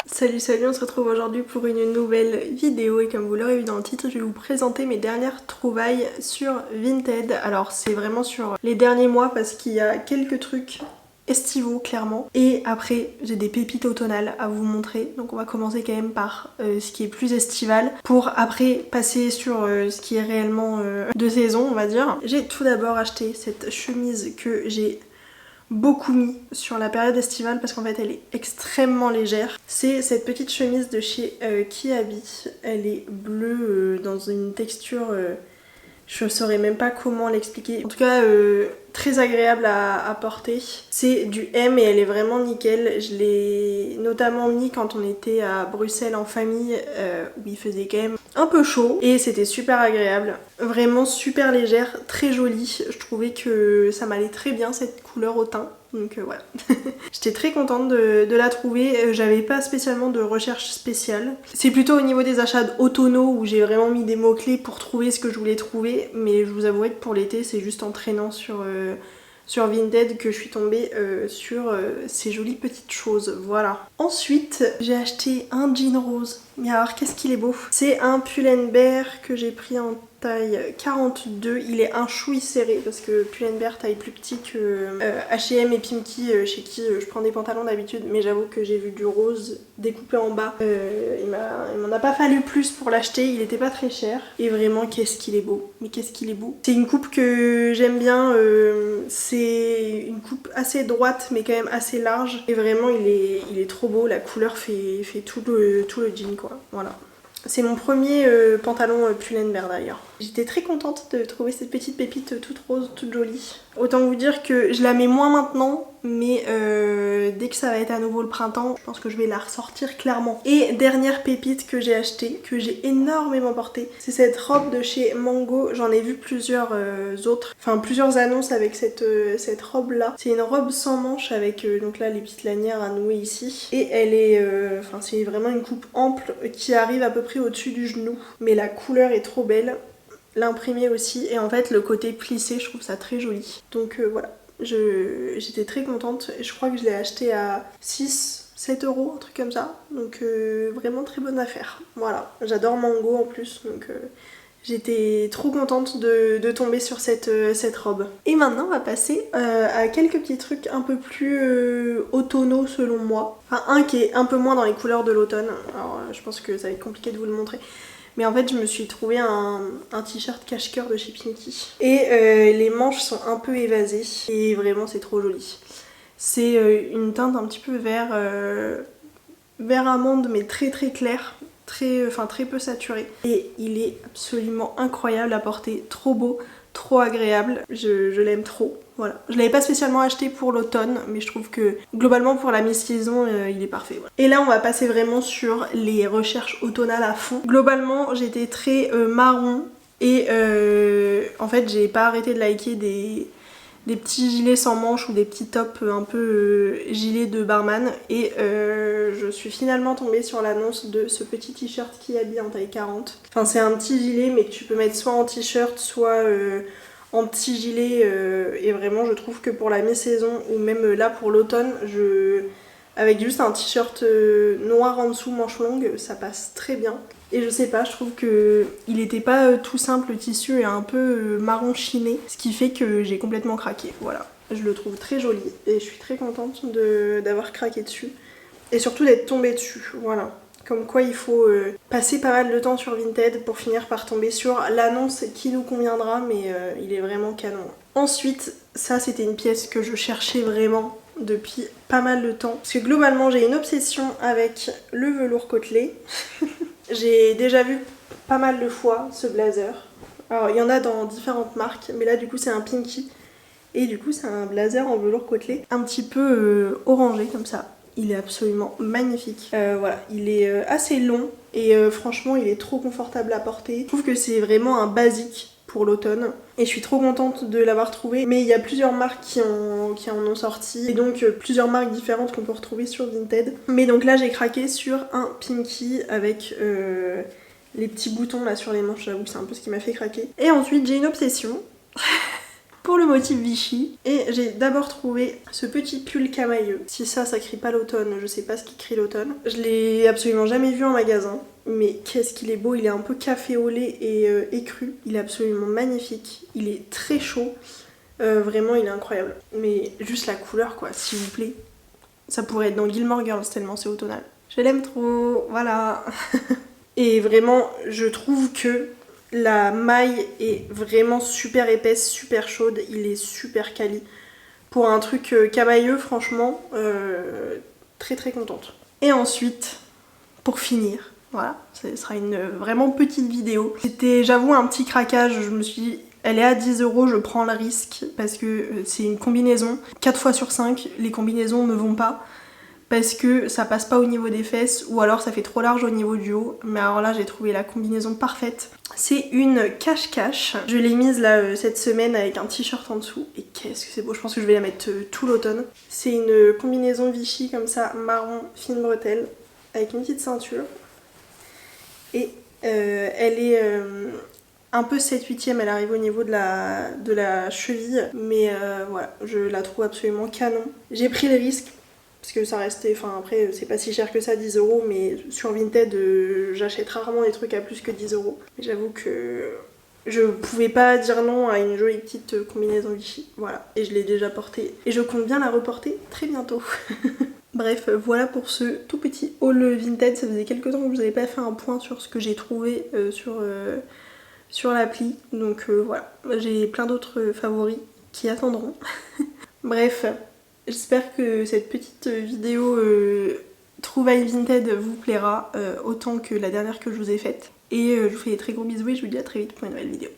Salut, on se retrouve aujourd'hui pour une nouvelle vidéo et comme vous l'aurez vu dans le titre, je vais vous présenter mes dernières trouvailles sur Vinted. Alors c'est vraiment sur les derniers mois parce qu'il y a quelques trucs estivaux clairement et après j'ai des pépites automnales à vous montrer, donc on va commencer quand même par ce qui est plus estival pour après passer sur ce qui est réellement de saison on va dire. J'ai tout d'abord acheté cette chemise que j'ai beaucoup mis sur la période estivale parce qu'en fait elle est extrêmement légère. C'est cette petite chemise de chez Kiabi, elle est bleue dans une texture, je saurais même pas comment l'expliquer. En tout cas très agréable à porter. C'est du M et elle est vraiment nickel. Je l'ai notamment mis quand on était à Bruxelles en famille où il faisait quand même un peu chaud et c'était super agréable. Vraiment super légère, très jolie. Je trouvais que ça m'allait très bien cette couleur au teint. Donc voilà. J'étais très contente de la trouver. J'avais pas spécialement de recherche spéciale. C'est plutôt au niveau des achats automnaux où j'ai vraiment mis des mots-clés pour trouver ce que je voulais trouver. Mais je vous avouerai que pour l'été, c'est juste en traînant sur Vinted que je suis tombée sur ces jolies petites choses. Voilà. Ensuite, j'ai acheté un jean rose. Mais alors, qu'est-ce qu'il est beau! C'est un Pull&Bear que j'ai pris en taille 42, il est un chouï serré parce que Pull&Bear taille plus petit que H&M et Pimki chez qui je prends des pantalons d'habitude, mais j'avoue que j'ai vu du rose découpé en bas, il m'en a pas fallu plus pour l'acheter, il était pas très cher et vraiment qu'est-ce qu'il est beau, mais qu'est-ce qu'il est beau. C'est une coupe que j'aime bien, c'est une coupe assez droite mais quand même assez large et vraiment il est trop beau, la couleur fait tout le jean quoi, voilà. C'est mon premier pantalon Pull&Bear d'ailleurs. J'étais très contente de trouver cette petite pépite toute rose, toute jolie. Autant vous dire que je la mets moins maintenant, mais dès que ça va être à nouveau le printemps, je pense que je vais la ressortir clairement. Et dernière pépite que j'ai achetée, que j'ai énormément portée, c'est cette robe de chez Mango. J'en ai vu plusieurs autres, enfin plusieurs annonces avec cette robe là. C'est une robe sans manches avec donc là les petites lanières à nouer ici. Et elle est, enfin c'est vraiment une coupe ample qui arrive à peu près au-dessus du genou. Mais la couleur est trop belle. L'imprimé aussi et en fait le côté plissé je trouve ça très joli, donc voilà, j'étais très contente et je crois que je l'ai acheté à 6-7 euros, un truc comme ça, donc vraiment très bonne affaire. Voilà, j'adore Mango en plus, donc j'étais trop contente de tomber sur cette robe. Et maintenant on va passer à quelques petits trucs un peu plus automnaux selon moi, enfin un qui est un peu moins dans les couleurs de l'automne, alors je pense que ça va être compliqué de vous le montrer. Mais en fait je me suis trouvé un t-shirt cache-cœur de chez Pimki. Et les manches sont un peu évasées. Et vraiment c'est trop joli. C'est une teinte un petit peu vert amande mais très très clair. Très peu saturé. Et il est absolument incroyable à porter. Trop beau, trop agréable. Je l'aime trop. Voilà. Je l'avais pas spécialement acheté pour l'automne, mais je trouve que globalement pour la mi-saison, il est parfait. Voilà. Et là, on va passer vraiment sur les recherches automnales à fond. Globalement, j'étais très marron et en fait, j'ai pas arrêté de liker des petits gilets sans manches ou des petits tops un peu gilets de barman et je suis finalement tombée sur l'annonce de ce petit t-shirt Kiabi en taille 40. Enfin c'est un petit gilet mais que tu peux mettre soit en t-shirt soit en petit gilet et vraiment je trouve que pour la mi-saison ou même là pour l'automne, avec juste un t-shirt noir en dessous manche longue ça passe très bien. Et je sais pas, je trouve que il était pas tout simple, le tissu est un peu marron chiné, ce qui fait que j'ai complètement craqué, voilà. Je le trouve très joli et je suis très contente d'avoir craqué dessus. Et surtout d'être tombée dessus, voilà. Comme quoi il faut passer pas mal de temps sur Vinted pour finir par tomber sur l'annonce qui nous conviendra, mais il est vraiment canon. Ensuite, ça c'était une pièce que je cherchais vraiment depuis pas mal de temps. Parce que globalement j'ai une obsession avec le velours côtelé. J'ai déjà vu pas mal de fois ce blazer. Alors il y en a dans différentes marques, mais là du coup c'est un Pimki. Et du coup c'est un blazer en velours côtelé, un petit peu orangé comme ça. Il est absolument magnifique. Voilà, il est assez long et franchement il est trop confortable à porter. Je trouve que c'est vraiment un basique pour l'automne et je suis trop contente de l'avoir trouvé. Mais il y a plusieurs marques qui en ont sorti et donc plusieurs marques différentes qu'on peut retrouver sur Vinted. Mais donc là j'ai craqué sur un Pimki avec les petits boutons là sur les manches, j'avoue que c'est un peu ce qui m'a fait craquer. Et ensuite j'ai une obsession. pour le motif Vichy. Et j'ai d'abord trouvé ce petit pull camailleux. Si ça crie pas l'automne, je sais pas ce qui crie l'automne. Je l'ai absolument jamais vu en magasin. Mais qu'est-ce qu'il est beau, il est un peu café au lait et écru. Il est absolument magnifique. Il est très chaud. Vraiment, il est incroyable. Mais juste la couleur, quoi, s'il vous plaît. Ça pourrait être dans Gilmore Girls tellement c'est automnal. Je l'aime trop, voilà. Et vraiment, je trouve que la maille est vraiment super épaisse, super chaude. Il est super quali. Pour un truc camailleux, franchement, très très contente. Et ensuite, pour finir, voilà, ce sera une vraiment petite vidéo. C'était, j'avoue, un petit craquage. Je me suis dit, elle est à 10 €, je prends le risque parce que c'est une combinaison. 4 fois sur 5, les combinaisons ne vont pas parce que ça passe pas au niveau des fesses ou alors ça fait trop large au niveau du haut. Mais alors là, j'ai trouvé la combinaison parfaite. C'est une cache-cache. Je l'ai mise là cette semaine avec un t-shirt en dessous. Et qu'est-ce que c'est beau, je pense que je vais la mettre tout l'automne. C'est une combinaison Vichy comme ça, marron, fine bretelle, avec une petite ceinture. Et elle est un peu 7/8ème, elle arrive au niveau de la cheville. Mais voilà, je la trouve absolument canon. J'ai pris le risque. Parce que ça restait, enfin après c'est pas si cher que ça, 10 €, mais sur Vinted j'achète rarement des trucs à plus que 10 €. Mais j'avoue que je pouvais pas dire non à une jolie petite combinaison Vichy, voilà. Et je l'ai déjà portée et je compte bien la reporter très bientôt. Bref, voilà pour ce tout petit haul Vinted. Ça faisait quelques temps que je vous avais pas fait un point sur ce que j'ai trouvé sur l'appli. Donc voilà, j'ai plein d'autres favoris qui attendront. Bref. J'espère que cette petite vidéo trouvaille Vinted vous plaira autant que la dernière que je vous ai faite. Et je vous fais des très gros bisous et je vous dis à très vite pour une nouvelle vidéo.